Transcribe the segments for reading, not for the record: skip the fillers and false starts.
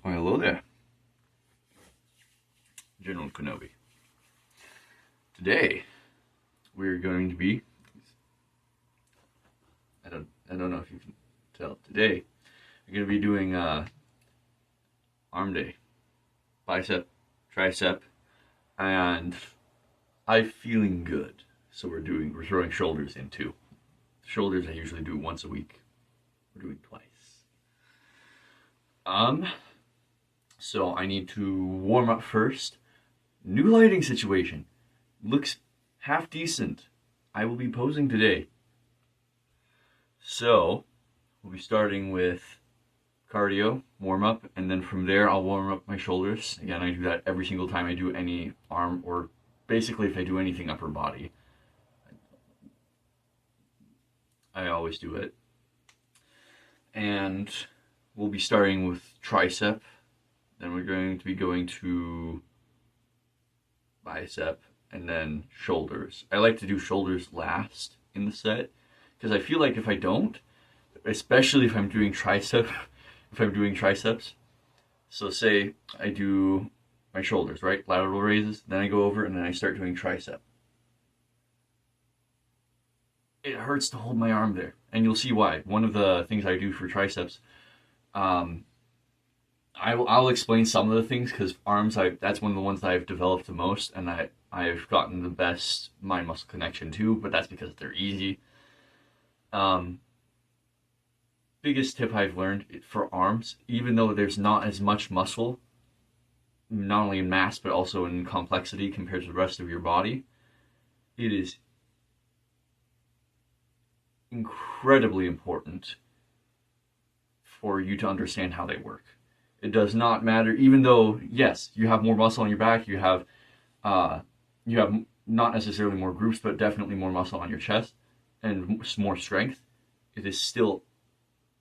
Why, hello there, General Kenobi. Today, we're going to be, I don't know if you can tell, today, we're going to be doing arm day, bicep, tricep, and I'm feeling good. So we're throwing shoulders in too. Shoulders I usually do once a week. We're doing twice. So I need to warm up first. New lighting situation. Looks half decent. I will be posing today. So we'll be starting with cardio, warm up, and then from there I'll warm up my shoulders. Again, I do that every single time I do any arm, or basically if I do anything upper body. I always do it. And we'll be starting with tricep. Then we're going to be going to bicep and then shoulders. I like to do shoulders last in the set because I feel like if I don't, especially if I'm doing triceps, so say I do my shoulders, right? Lateral raises, then I go over and then I start doing tricep. It hurts to hold my arm there, and you'll see why. One of the things I do for triceps, I'll explain some of the things because arms, that's one of the ones that I've developed the most, and I've gotten the best mind-muscle connection too, but that's because they're easy. Biggest tip I've learned for arms, even though there's not as much muscle, not only in mass, but also in complexity compared to the rest of your body, it is incredibly important for you to understand how they work. It does not matter, even though, yes, you have more muscle on your back, you have not necessarily more groups, but definitely more muscle on your chest and more strength. It is still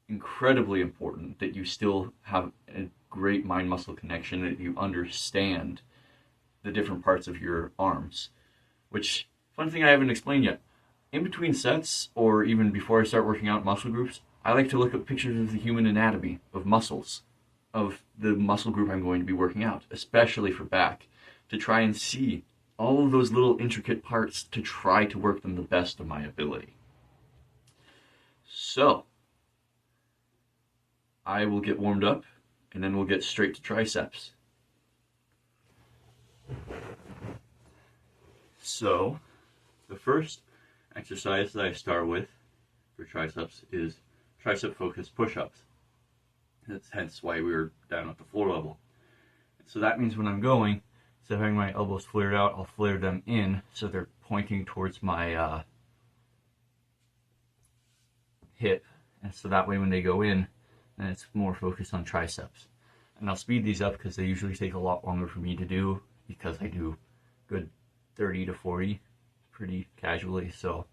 incredibly important that you still have a great mind-muscle connection, that you understand the different parts of your arms. Which, fun thing I haven't explained yet, in between sets, or even before I start working out muscle groups, I like to look at pictures of the human anatomy, of muscles, of the muscle group I'm going to be working out, especially for back, to try and see all of those little intricate parts to try to work them the best of my ability. So, I will get warmed up, and then we'll get straight to triceps. So, the first exercise that I start with for triceps is tricep focused push-ups. That's hence why we were down at the floor level. So that means when I'm going, instead of having my elbows flared out, I'll flare them in so they're pointing towards my hip. And so that way when they go in, then it's more focused on triceps. And I'll speed these up because they usually take a lot longer for me to do because I do good 30 to 40 pretty casually. So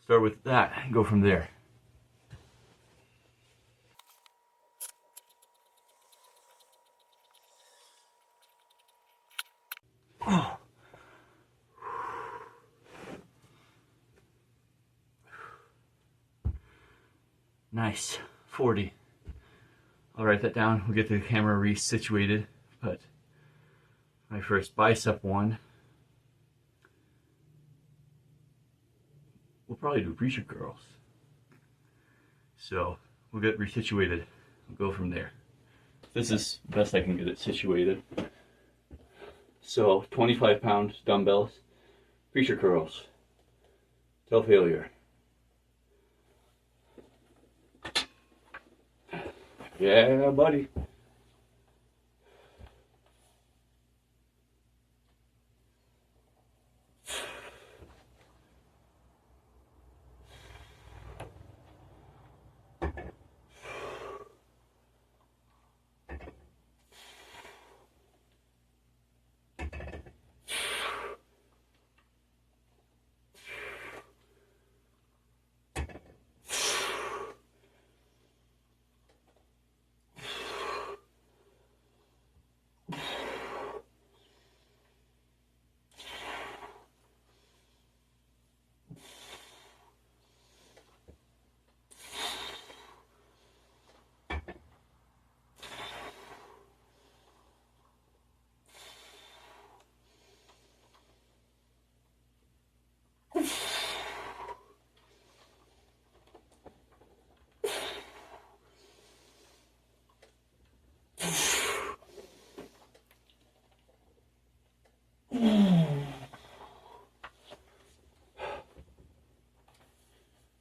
start with that and go from there. Oh. Nice. 40. I'll write that down. We'll get the camera resituated. But my first bicep one, we'll probably do preacher curls. So we'll get resituated. We'll go from there. This is the best I can get it situated. So 25-pound dumbbells, preacher curls, till failure. Yeah, buddy.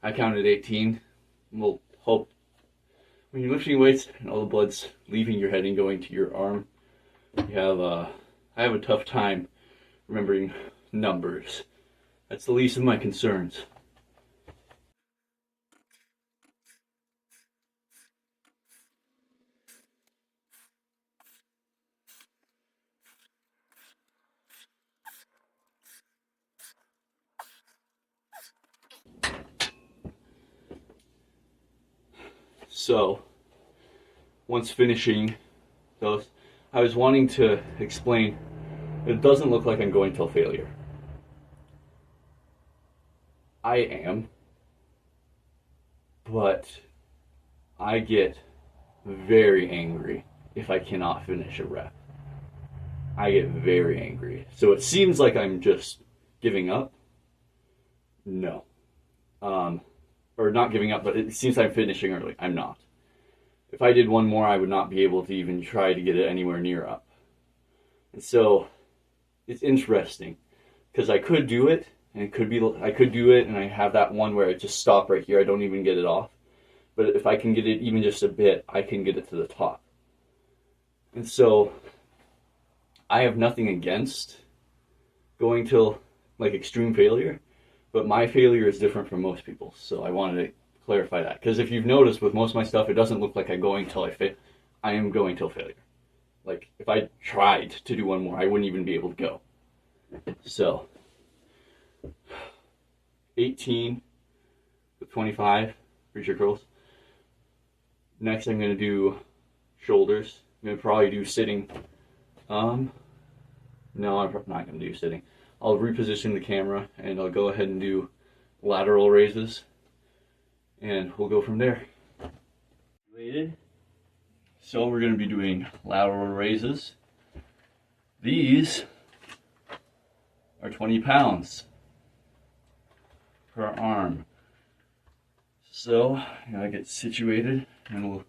I counted 18. We'll hope when you're lifting weights and all the blood's leaving your head and going to your arm, you have I have a tough time remembering numbers. That's the least of my concerns. So, once finishing those, I was wanting to explain it doesn't look like I'm going till failure. I am, but I get very angry if I cannot finish a rep. I get very angry. So it seems like I'm just giving up. No. Or not giving up, but it seems like I'm finishing early. I'm not. If I did one more, I would not be able to even try to get it anywhere near up. And so it's interesting because I could do it, and I could do it, and I have that one where I just stop right here. I don't even get it off. But if I can get it even just a bit, I can get it to the top. And so I have nothing against going till like extreme failure, but my failure is different from most people's. So I wanted to clarify that, because if you've noticed with most of my stuff, it doesn't look like I'm going till I fail. I am going till failure. Like if I tried to do one more, I wouldn't even be able to go. So 18 with 25 preacher curls. Next I'm going to do shoulders. I'm going to probably do sitting. No, I'm not going to do sitting. I'll reposition the camera and I'll go ahead and do lateral raises, and we'll go from there. So we're going to be doing lateral raises. These are 20 pounds per arm. So I gotta get situated and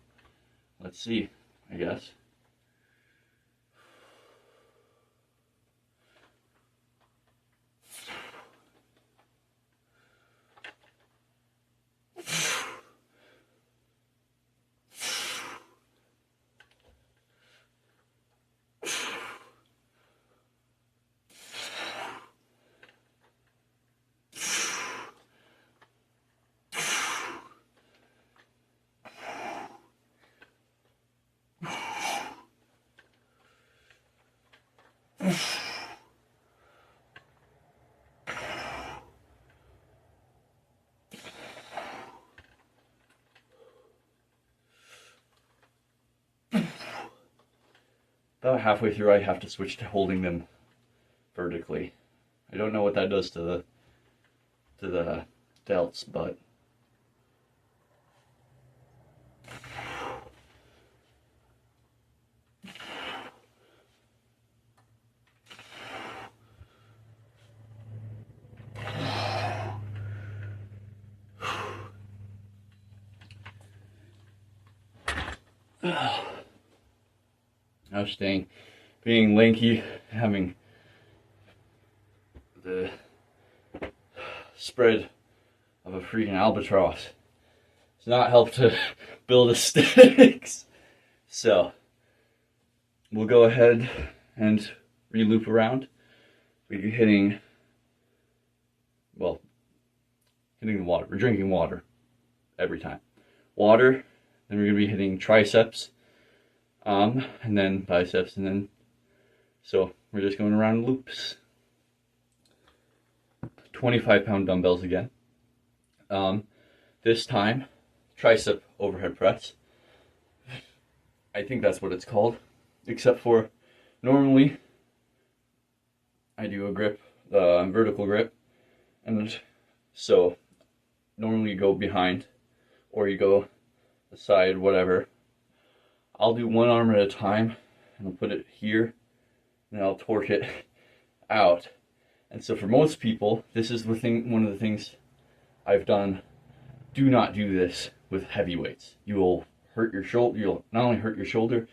let's see, I guess. About halfway through, I have to switch to holding them vertically. I don't know what that does to the delts, but I was staying, being lanky, having the spread of a freaking albatross. It's not helped to build aesthetics. So we'll go ahead and re-loop around. We're hitting the water. We're drinking water every time. Water, then we're gonna be hitting triceps, and then biceps, and then, so we're just going around loops. 25-pound dumbbells again. This time, tricep overhead press. I think that's what it's called, except for normally I do a grip, vertical grip, and so normally you go behind or you go the side, whatever. I'll do one arm at a time and I'll put it here and I'll torque it out. And so for most people, this is one of the things I've done. Do not do this with heavy weights. You will hurt your shoulder. You'll not only hurt your shoulder,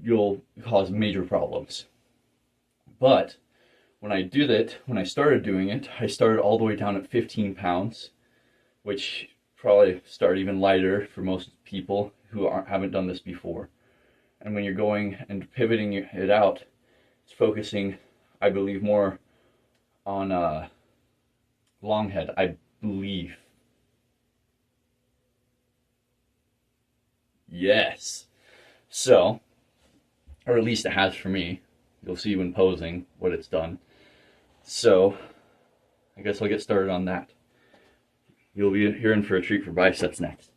you'll cause major problems. But when I started doing it, I started all the way down at 15 pounds which probably start even lighter for most people who haven't done this before. And when you're going and pivoting it out, it's focusing, I believe, more on long head, I believe. Yes. So, or at least it has for me. You'll see when posing what it's done. So, I guess I'll get started on that. You'll be hearing for a treat for biceps next.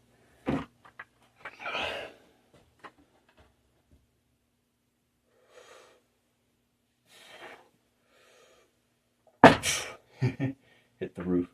Hit the roof.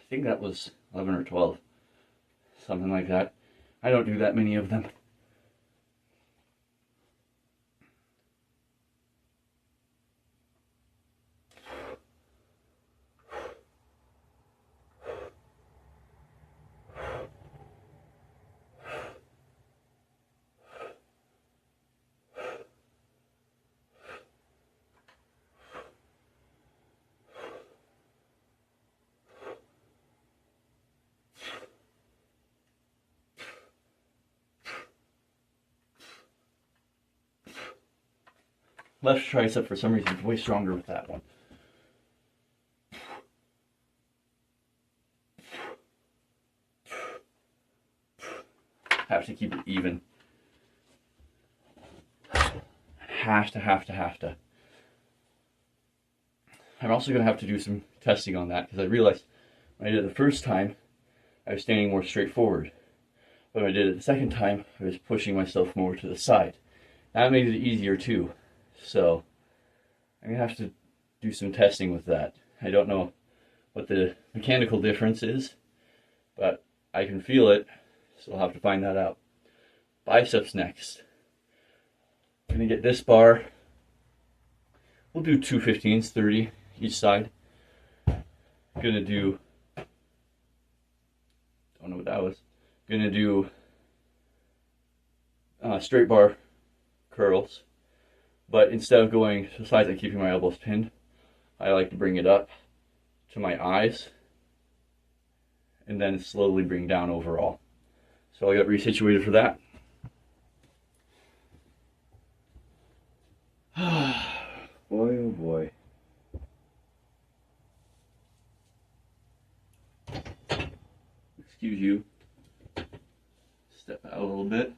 I think that was 11 or 12, something like that. I don't do that many of them. Left tricep, for some reason, is way stronger with that one. Have to keep it even. Have to. I'm also going to have to do some testing on that, because I realized when I did it the first time, I was standing more straightforward. But when I did it the second time, I was pushing myself more to the side. That made it easier too. So I'm going to have to do some testing with that. I don't know what the mechanical difference is, but I can feel it, so I'll have to find that out. Biceps next. I'm going to get this bar. We'll do 2 15s, 30 each side. I'm going to do, don't know what that was. I'm going to do straight bar curls. But instead of going to the sides and keeping my elbows pinned, I like to bring it up to my eyes and then slowly bring down overall. So I'll get resituated for that. Boy, oh boy. Excuse you. Step out a little bit.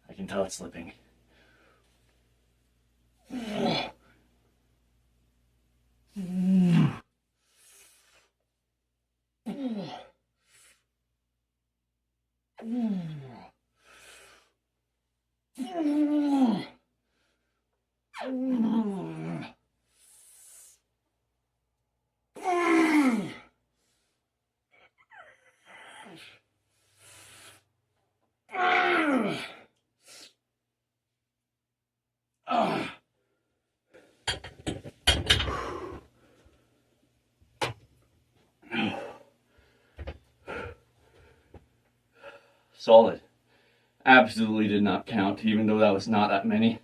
I can tell it's slipping. Solid. Absolutely did not count, even though that was not that many.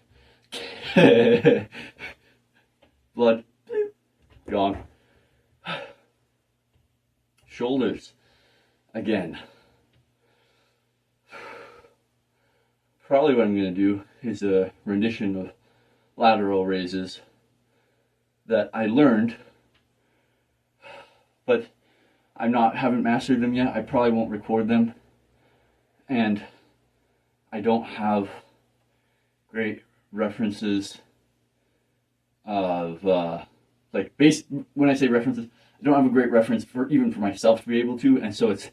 Blood. Gone. Shoulders. Again. Probably what I'm going to do is a rendition of lateral raises that I learned, but haven't mastered them yet. I probably won't record them, and I don't have great references of when I say references, I don't have a great reference for myself to be able to, and so it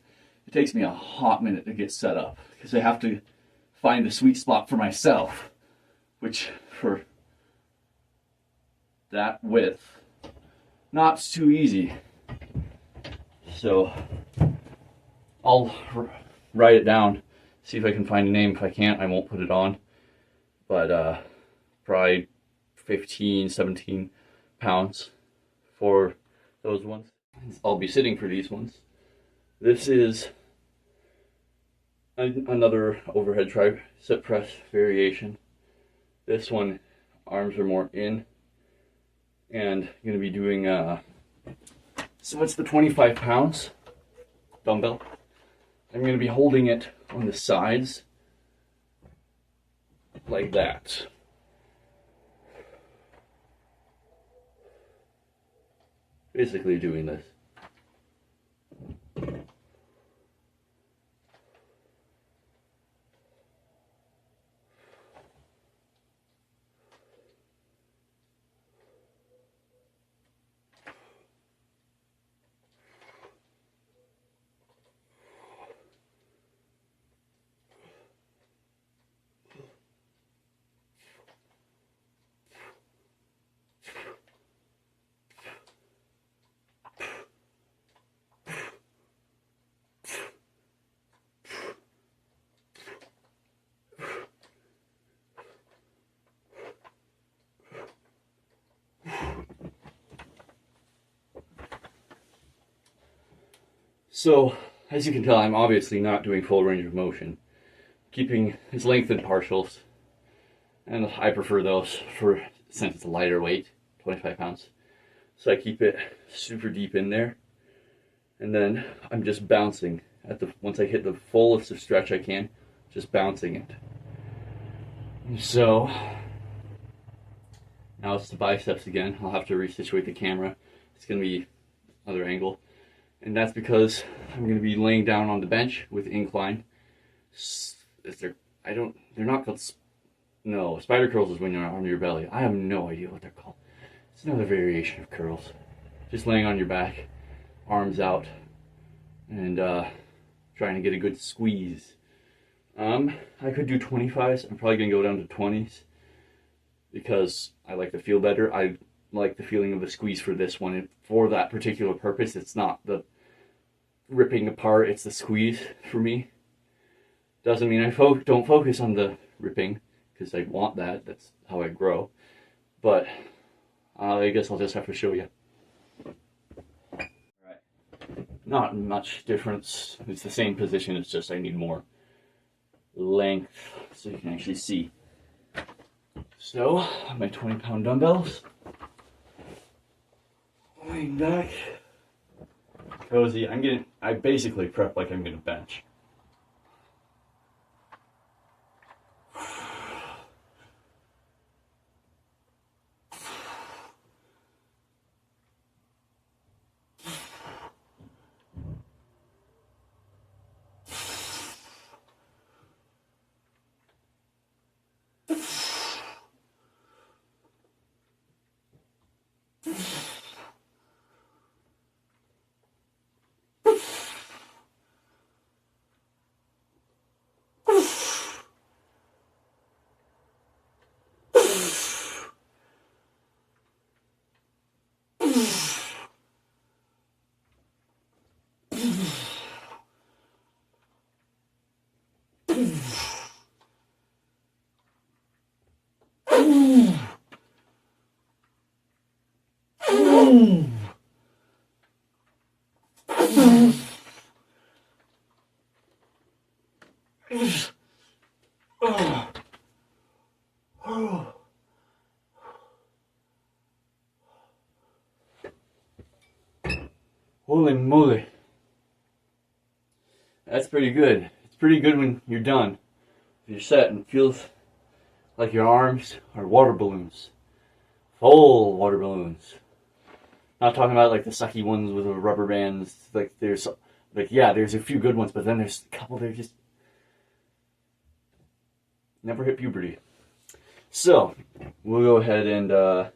takes me a hot minute to get set up because I have to find a sweet spot for myself, which for that width, not too easy. So I'll write it down, see if I can find a name. If I can't, I won't put it on. But probably 15, 17 pounds for those ones. I'll be sitting for these ones. This is another overhead tricep press variation. This one, arms are more in, and I'm going to be doing so it's the 25 pounds dumbbell. I'm going to be holding it on the sides like that. Basically doing this. So, as you can tell, I'm obviously not doing full range of motion. Keeping his lengthened partials, and I prefer those since it's a lighter weight, 25 pounds. So I keep it super deep in there, and then I'm just bouncing once I hit the fullest of stretch I can, just bouncing it. So now it's the biceps again. I'll have to resituate the camera. It's gonna be another angle. And that's because I'm going to be laying down on the bench with incline. They're not called, no, spider curls is when you're on your belly. I have no idea what they're called. It's another variation of curls. Just laying on your back, arms out, and trying to get a good squeeze. I could do 25s. I'm probably going to go down to 20s because I like to feel better. I like the feeling of the squeeze for this one, and for that particular purpose. It's not the ripping apart, it's the squeeze for me. Doesn't mean I don't focus on the ripping, because I want that. That's how I grow. But I guess I'll just have to show you. Alright. Not much difference. It's the same position, it's just I need more length so you can actually see. So, my 20-pound dumbbells. Laying back. Cozy. I basically prep like I'm gonna bench. Holy moly. That's pretty good. It's pretty good when you're done. You're set and it feels like your arms are water balloons. Full water balloons. Not talking about like the sucky ones with the rubber bands. Like there's a few good ones, but then there's a couple that just never hit puberty. So we'll go ahead and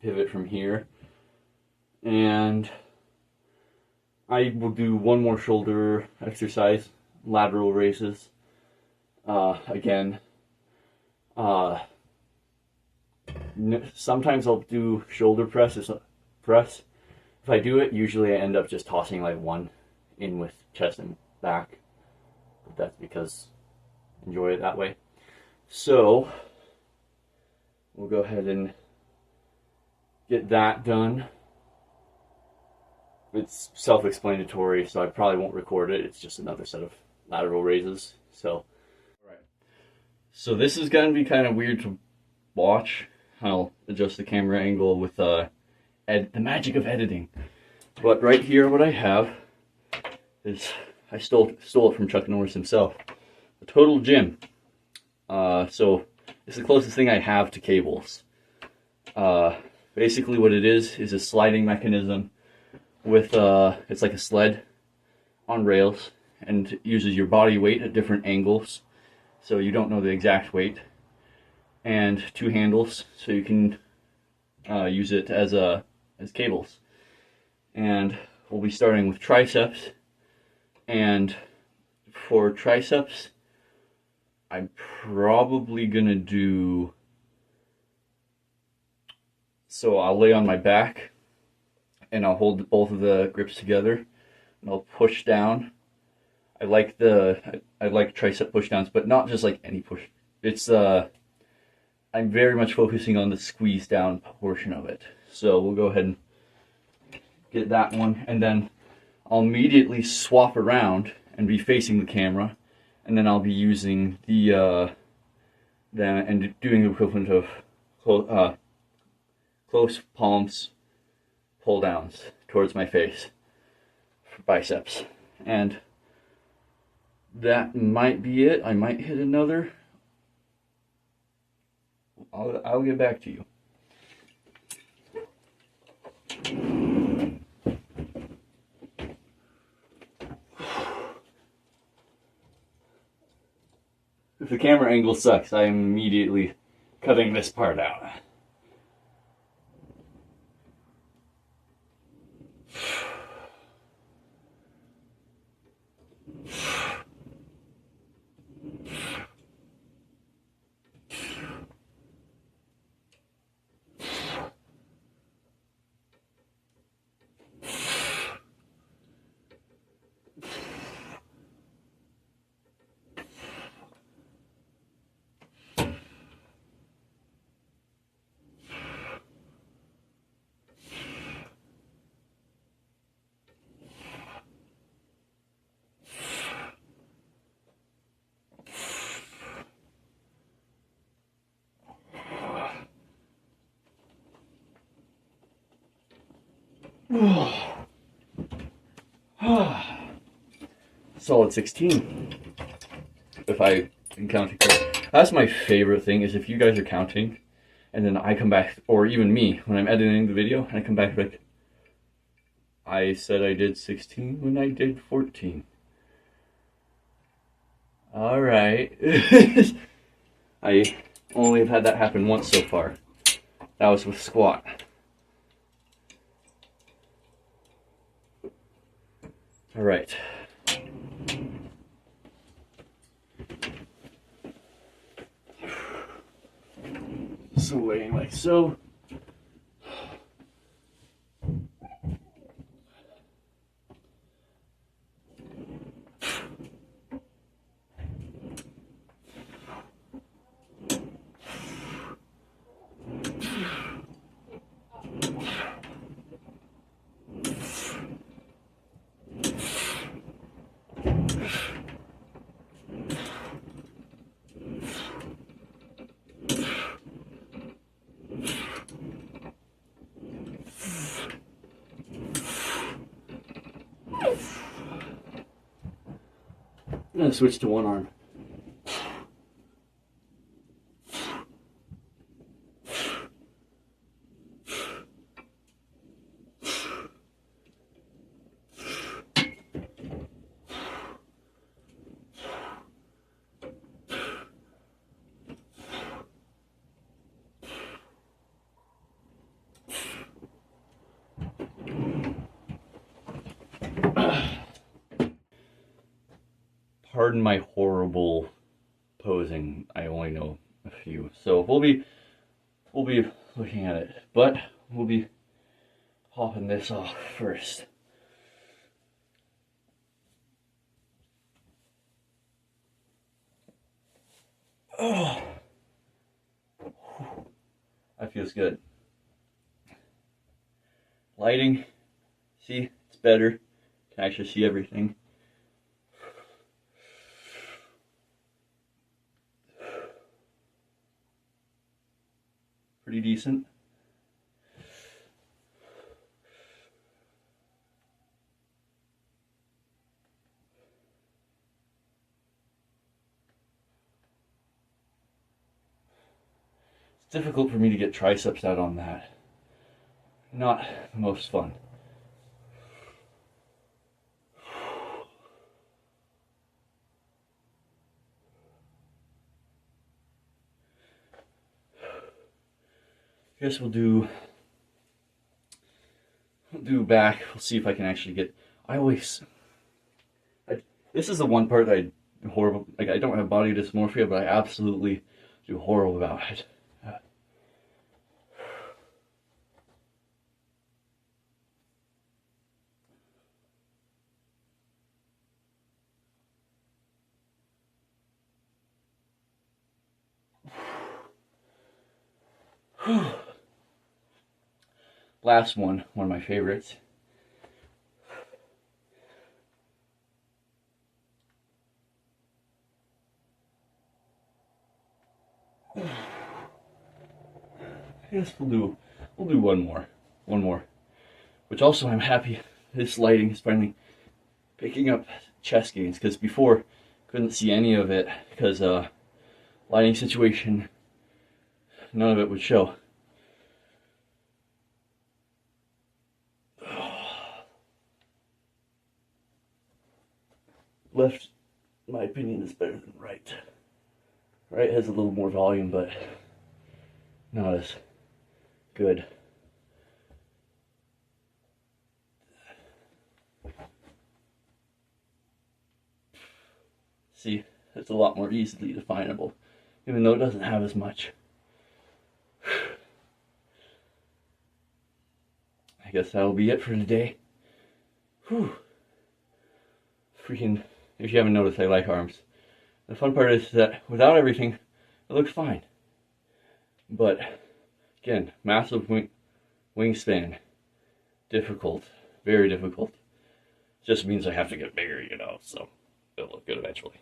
pivot from here, and I will do one more shoulder exercise, lateral raises. Again, sometimes I'll do shoulder press. If I do it, usually I end up just tossing like one in with chest and back. But that's because I enjoy it that way. So we'll go ahead and get that done. It's self-explanatory, so I probably won't record it. It's just another set of lateral raises. So, alright. So this is going to be kind of weird to watch. I'll adjust the camera angle with the magic of editing. But right here, what I have is, I stole it from Chuck Norris himself. A Total Gym. So it's the closest thing I have to cables. Basically what it is a sliding mechanism with, it's like a sled on rails, and it uses your body weight at different angles, so you don't know the exact weight, and two handles, so you can use it as cables. And we'll be starting with triceps, and for triceps, I'm probably gonna do, so I'll lay on my back, and I'll hold both of the grips together, and I'll push down. I like tricep push downs, but not just like any push. It's I'm very much focusing on the squeeze down portion of it. So we'll go ahead and get that one, and then I'll immediately swap around and be facing the camera, and then I'll be using and doing the equivalent of close palms pull downs towards my face for biceps. And that might be it. I might hit another. I'll get back to you. If the camera angle sucks, I'm immediately cutting this part out. Solid 16. If I am counting correctly. That's my favorite thing, is if you guys are counting and then I come back, or even me, when I'm editing the video, and I come back like, I said I did 16 when I did 14. Alright. I only have had that happen once so far. That was with squat. Alright. So laying like so. I'm gonna switch to one arm. Pardon my horrible posing. I only know a few, so we'll be looking at it, but we'll be popping this off first. Oh, that feels good. Lighting, see, it's better. Can actually see everything. Pretty decent. It's difficult for me to get triceps out on that. Not the most fun. I guess we'll do back. We'll see if I can actually get. This is the one part that I horrible. Like, I don't have body dysmorphia, but I absolutely do horrible about it. Last one of my favorites. I guess we'll do one more, which also I'm happy this lighting is finally picking up chest gains, because before couldn't see any of it because lighting situation, none of it would show. Left, in my opinion, is better than right. Right has a little more volume, but not as good. See, it's a lot more easily definable, even though it doesn't have as much. I guess that'll be it for today. Whew. Freaking, if you haven't noticed, I like arms. The fun part is that without everything, it looks fine. But, again, massive wingspan. Difficult. Very difficult. Just means I have to get bigger, so it'll look good eventually.